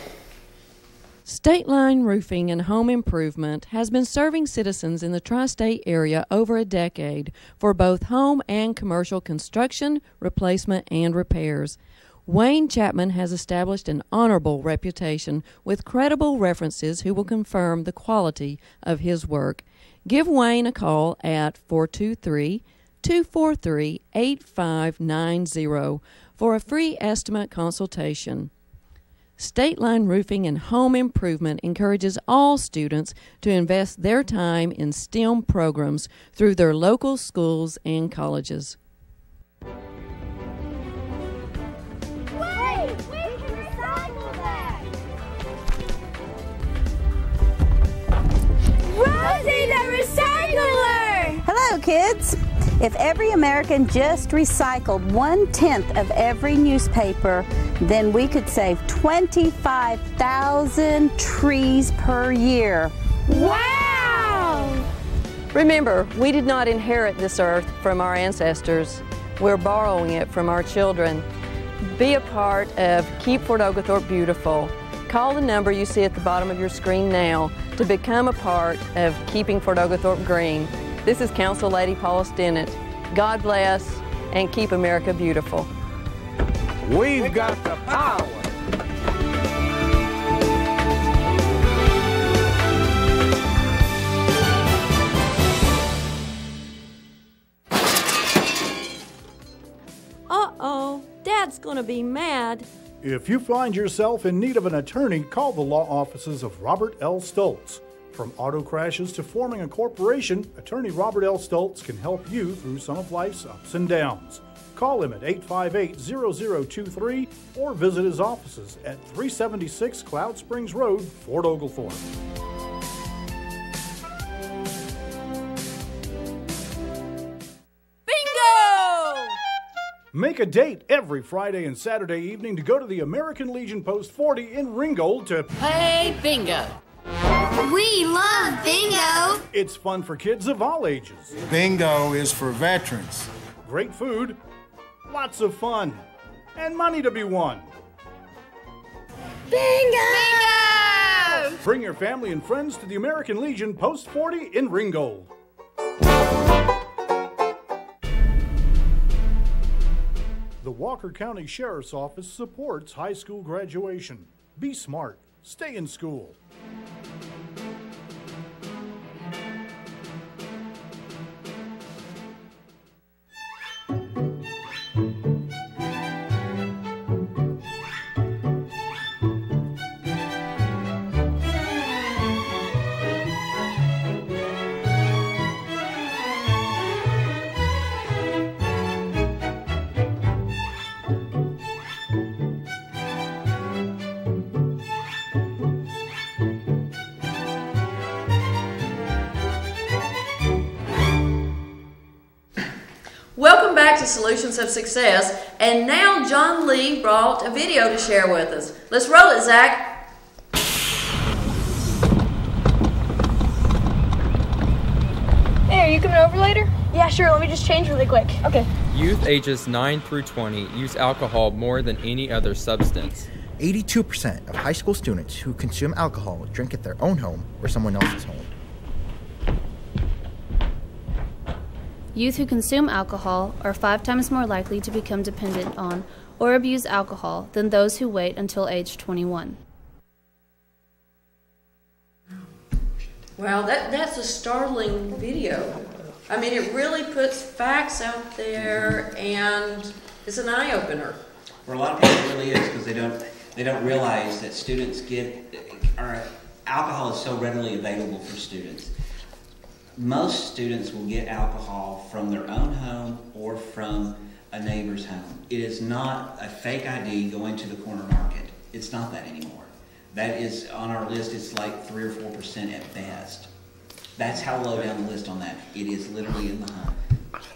State Line Roofing and Home Improvement has been serving citizens in the tri-state area over a decade for both home and commercial construction, replacement, and repairs. Wayne Chapman has established an honorable reputation with credible references who will confirm the quality of his work. Give Wayne a call at 423-243-8590 for a free estimate consultation. State Line Roofing and Home Improvement encourages all students to invest their time in STEM programs through their local schools and colleges. Wait! We can recycle that! Rosie the Recycler! Hello, kids! If every American just recycled 1/10 of every newspaper, then we could save 25,000 trees per year. Wow! Remember, we did not inherit this earth from our ancestors. We're borrowing it from our children. Be a part of Keep Fort Oglethorpe Beautiful. Call the number you see at the bottom of your screen now to become a part of Keeping Fort Oglethorpe Green. This is Council Lady Paula Stinnett. God bless and keep America beautiful. We've got the power. Uh-oh, Dad's gonna be mad. If you find yourself in need of an attorney, call the law offices of Robert L. Stoltz. From auto crashes to forming a corporation, attorney Robert L. Stoltz can help you through some of life's ups and downs. Call him at 858-0023 or visit his offices at 376 Cloud Springs Road, Fort Oglethorpe. Bingo! Make a date every Friday and Saturday evening to go to the American Legion Post 40 in Ringgold to play bingo. We love bingo! It's fun for kids of all ages. Bingo is for veterans. Great food, lots of fun, and money to be won. Bingo! Bingo! Bring your family and friends to the American Legion Post 40 in Ringgold. The Walker County Sheriff's Office supports high school graduation. Be smart. Stay in school. Welcome back to Solutions of Success. And now John Lee brought a video to share with us. Let's roll it, Zach. Hey, are you coming over later? Yeah, sure. Let me just change really quick. Okay. Youth ages 9 through 20 use alcohol more than any other substance. 82% of high school students who consume alcohol drink at their own home or someone else's home. Youth who consume alcohol are 5 times more likely to become dependent on or abuse alcohol than those who wait until age 21. Wow, that's a startling video. I mean, it really puts facts out there, and it's an eye-opener. For a lot of people, it really is, because they don't realize that students alcohol is so readily available for students. Most students will get alcohol from their own home or from a neighbor's home. It is not a fake ID going to the corner market. It's not that anymore. That is on our list. It's like 3 or 4% at best. That's how low down the list on that. It is literally in the home.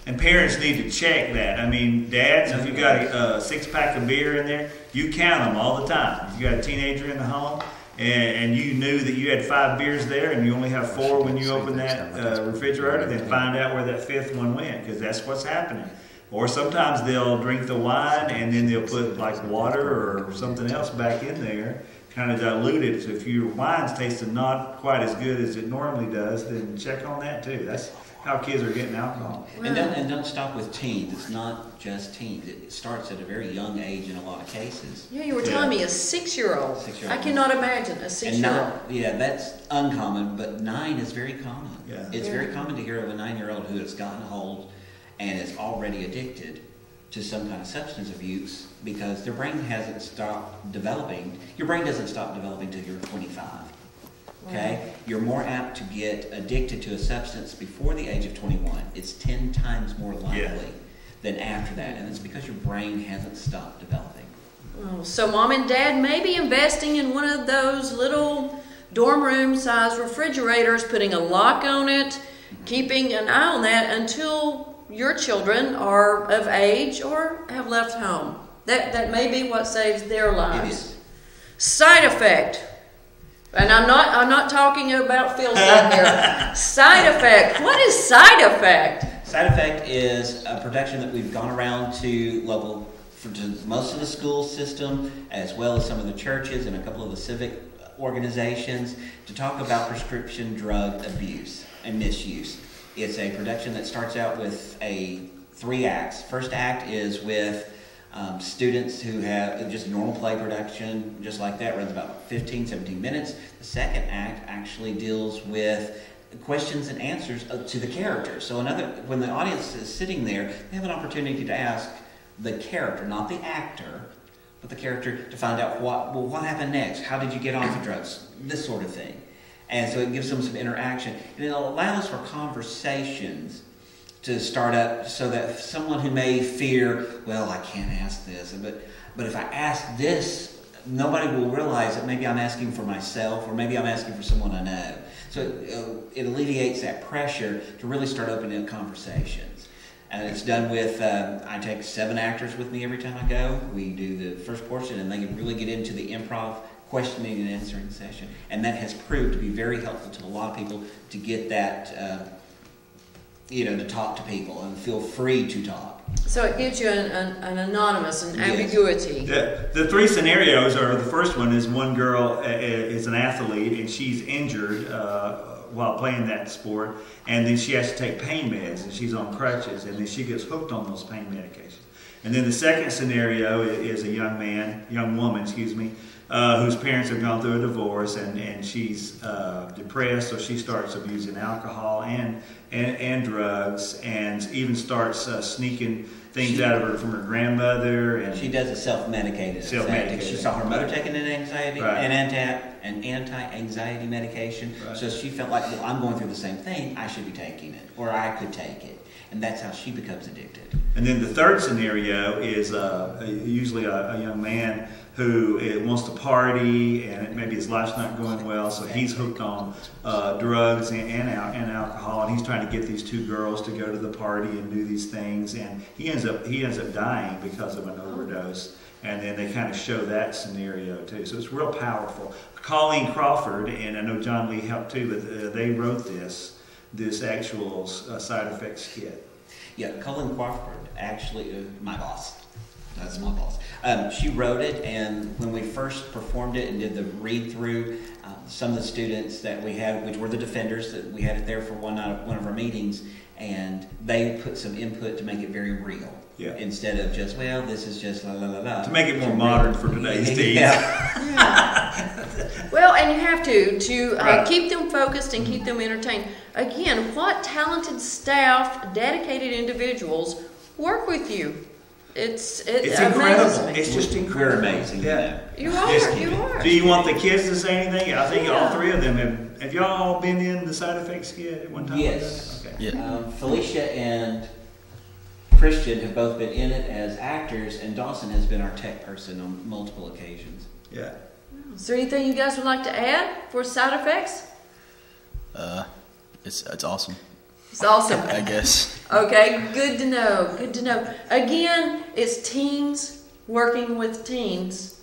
And parents need to check that. I mean, dads, if you got a 6-pack of beer in there, you count them all the time. If you got a teenager in the home, and you knew that you had 5 beers there, and you only have 4 when you open that refrigerator, then find out where that 5th one went, because that's what's happening. Or sometimes they'll drink the wine, and then they'll put like water or something else back in there, kind of dilute it. So if your wine's tasting not quite as good as it normally does, then check on that too. That's how kids are getting alcohol. And don't stop with teens. It's not just teens. It starts at a very young age in a lot of cases. Yeah, you were telling me a 6-year-old. I cannot imagine a 6-year-old. Yeah, that's uncommon, but 9 is very common. Yeah. It's very common to hear of a 9-year-old who has gotten a hold and is already addicted to some kind of substance abuse because their brain hasn't stopped developing. Your brain doesn't stop developing until you're 25. Okay? You're more apt to get addicted to a substance before the age of 21. It's 10 times more likely than after that, and it's because your brain hasn't stopped developing. Oh, so mom and dad may be investing in one of those little dorm room size refrigerators, putting a lock on it, keeping an eye on that until your children are of age or have left home. That may be what saves their lives. Side effect. And I'm not talking about Phil sitting here. Side effect. What is side effect? Side effect is a production that we've gone around to most of the school system, as well as some of the churches and a couple of the civic organizations, to talk about prescription drug abuse and misuse. It's a production that starts out with 3 acts. First act is with students who have just normal play production, just like that, runs about 15, 17 minutes. The second act actually deals with questions and answers to the characters. So when the audience is sitting there, they have an opportunity to ask the character, not the actor, but the character, to find out what happened next? How did you get off the drugs? This sort of thing. And so it gives them some interaction. And it allows for conversations to start up so that someone who may fear, well, I can't ask this, but if I ask this, nobody will realize that maybe I'm asking for myself or maybe I'm asking for someone I know. So it alleviates that pressure to really start opening up conversations. And it's done with, I take 7 actors with me every time I go. We do the first portion and they really get into the improv questioning and answering session. And that has proved to be very helpful to a lot of people to get that, to talk to people and feel free to talk. So it gives you an anonymous, an ambiguity. The 3 scenarios are, the first one is one girl is an athlete and she's injured while playing that sport, and then she has to take pain meds and she's on crutches, and then she gets hooked on those pain medications. And then the second scenario is a young woman, whose parents have gone through a divorce, and she's depressed, so she starts abusing alcohol and drugs, and even starts sneaking things out of her from her grandmother. And she does a self-medicated. She saw her mother taking an anti-anxiety medication, so she felt like, well, I'm going through the same thing, I should be taking it, or I could take it. And that's how she becomes addicted. And then the third scenario is usually a young man who wants to party and maybe his life's not going well, so he's hooked on drugs and alcohol, and he's trying to get these two girls to go to the party and do these things, and he ends up dying because of an overdose. And then they kind of show that scenario too. So it's real powerful. Colleen Crawford, and I know John Lee helped too, but they wrote this actual side effects skit. Yeah, Colleen Crawford, actually, my boss. That's my boss. She wrote it, and when we first performed it and did the read-through, some of the students that we had, which were the defenders, that we had it there for one of our meetings, and they put some input to make it very real. Yeah. Instead of just, well, this is just la la la la. To make it more modern for today's teens. Yeah. Well, and you have to Right. keep them focused and keep them entertained. Again, what talented staff, dedicated individuals work with you? It's incredible. It's just incredible. We're amazing. Yeah. You are. Do you want the kids to say anything? I think all three of them have y'all been in the side effects skit at one time? Yes. Okay. Felicia and Christian have both been in it as actors, and Dawson has been our tech person on multiple occasions. Yeah. Is there anything you guys would like to add for side effects? It's awesome. It's awesome. I guess. Okay, good to know. Good to know. Again, it's teens working with teens.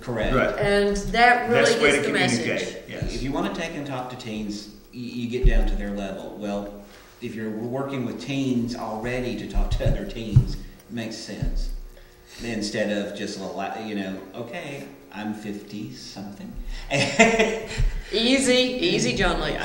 Correct. Right. And that really Best way gets to the message. communicate. Yes. If you want to take and talk to teens, you get down to their level. Well, if you're working with teens already to talk to other teens, it makes sense. Instead of just, okay, I'm 50-something. Easy, John Lee.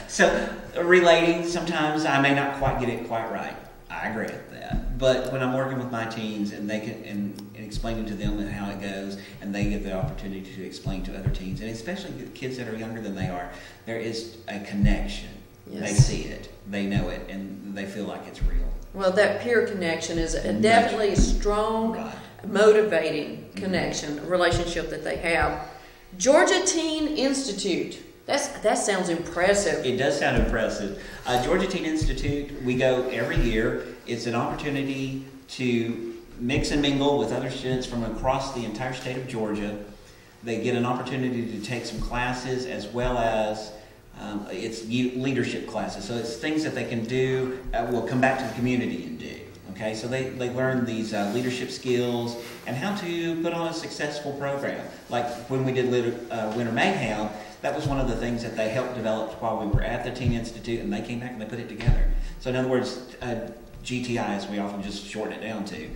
So, relating, sometimes I may not quite get it quite right. I agree with that. But when I'm working with my teens and they can and explaining to them how it goes, and they get the opportunity to explain to other teens, and especially the kids that are younger than they are, there is a connection. Yes. They see it, they know it, and they feel like it's real. Well, that peer connection is definitely a strong, motivating connection, a relationship that they have. Georgia Teen Institute. That sounds impressive. It does sound impressive. Georgia Teen Institute, we go every year. It's an opportunity to mix and mingle with other students from across the entire state of Georgia. They get an opportunity to take some classes, as well as it's leadership classes. So it's things that they can do, will come back to the community and do. Okay, so they learn these leadership skills and how to put on a successful program. Like when we did Winter Mayhem, that was one of the things that they helped develop while we were at the Teen Institute, and they came back and they put it together. So in other words, GTI, as we often just shorten it down to,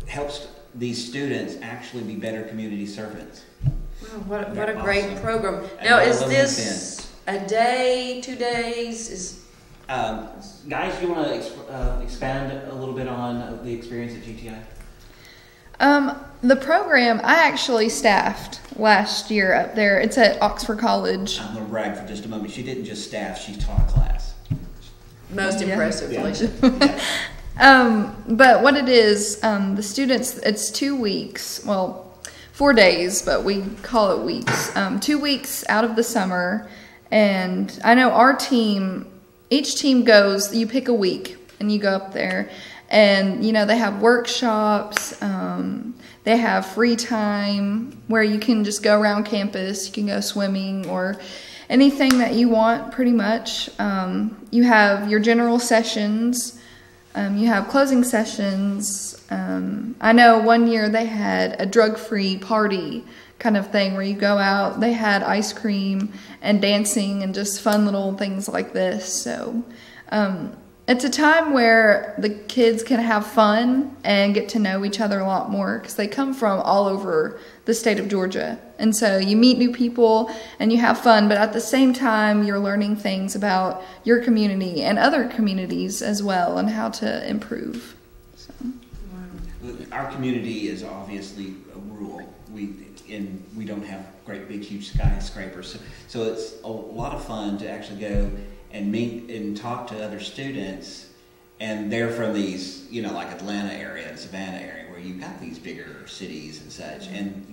helps these students actually be better community servants. Wow, what a great program. Now, is this a day, 2 days? Guys, you want to expand a little bit on the experience at GTI? The program, I actually staffed last year up there. It's at Oxford College. I'm going to brag for just a moment. She didn't just staff, she taught a class. Most impressive, Felicia. But what it is, the students, it's 2 weeks, well, 4 days, but we call it weeks. 2 weeks out of the summer. And I know our team, each team goes, you pick a week and you go up there. And, they have workshops, they have free time where you can just go around campus, you can go swimming or anything that you want pretty much. You have your general sessions, you have closing sessions. I know one year they had a drug-free party kind of thing where you go out, they had ice cream and dancing and just fun little things like this. So, it's a time where the kids can have fun and get to know each other a lot more because they come from all over the state of Georgia. And so you meet new people and you have fun, but at the same time you're learning things about your community and other communities as well and how to improve. So. Our community is obviously rural. We don't have great big huge skyscrapers. So it's a lot of fun to actually go and meet and talk to other students, and they're from these, like Atlanta area and Savannah area, where you've got these bigger cities and such, and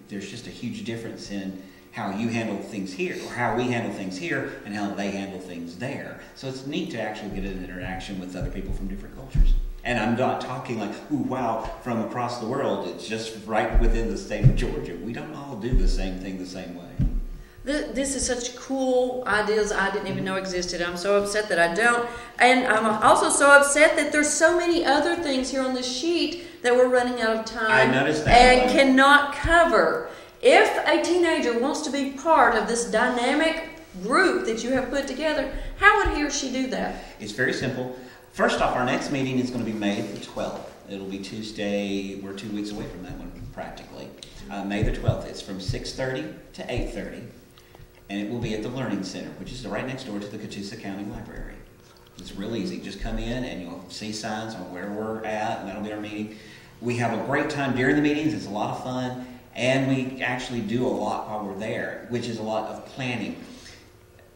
there's just a huge difference in how you handle things here, or how we handle things here, and how they handle things there. So it's neat to actually get an interaction with other people from different cultures. And I'm not talking like, ooh, wow, from across the world. It's just right within the state of Georgia. We don't all do the same thing the same way. This is such cool ideas I didn't even know existed. I'm so upset that I don't. And I'm also so upset that there's so many other things here on this sheet that we're running out of time I noticed that and cannot cover. If a teenager wants to be part of this dynamic group that you have put together, how would he or she do that? It's very simple. First off, our next meeting is going to be May the 12th. It'll be Tuesday. We're 2 weeks away from that one, practically. May the 12th. It's from 6:30 to 8:30. And it will be at the Learning Center, which is right next door to the Catoosa County Library. It's real easy. Just come in and you'll see signs on where we're at, and that'll be our meeting. We have a great time during the meetings. It's a lot of fun. And we actually do a lot while we're there, which is a lot of planning.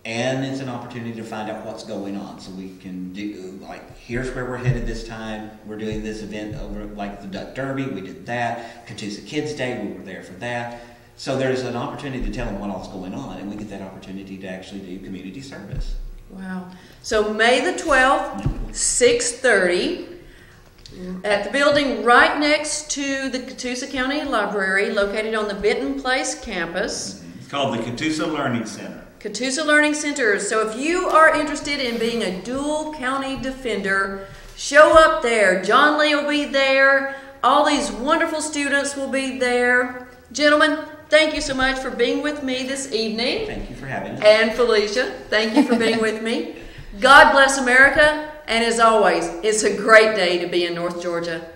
And it's an opportunity to find out what's going on. So we can do, like, here's where we're headed this time. We're doing this event over, like the Duck Derby. We did that. Catoosa Kids Day, we were there for that. So there's an opportunity to tell them what all's going on, and we get that opportunity to actually do community service. Wow. So May the 12th, 6:30, at the building right next to the Catoosa County Library, located on the Benton Place campus. It's called the Catoosa Learning Center. Catoosa Learning Center. So if you are interested in being a dual county defender, show up there. John Lee will be there. All these wonderful students will be there. Gentlemen, thank you so much for being with me this evening. Thank you for having us. And Felicia, thank you for being with me. God bless America. And as always, it's a great day to be in North Georgia.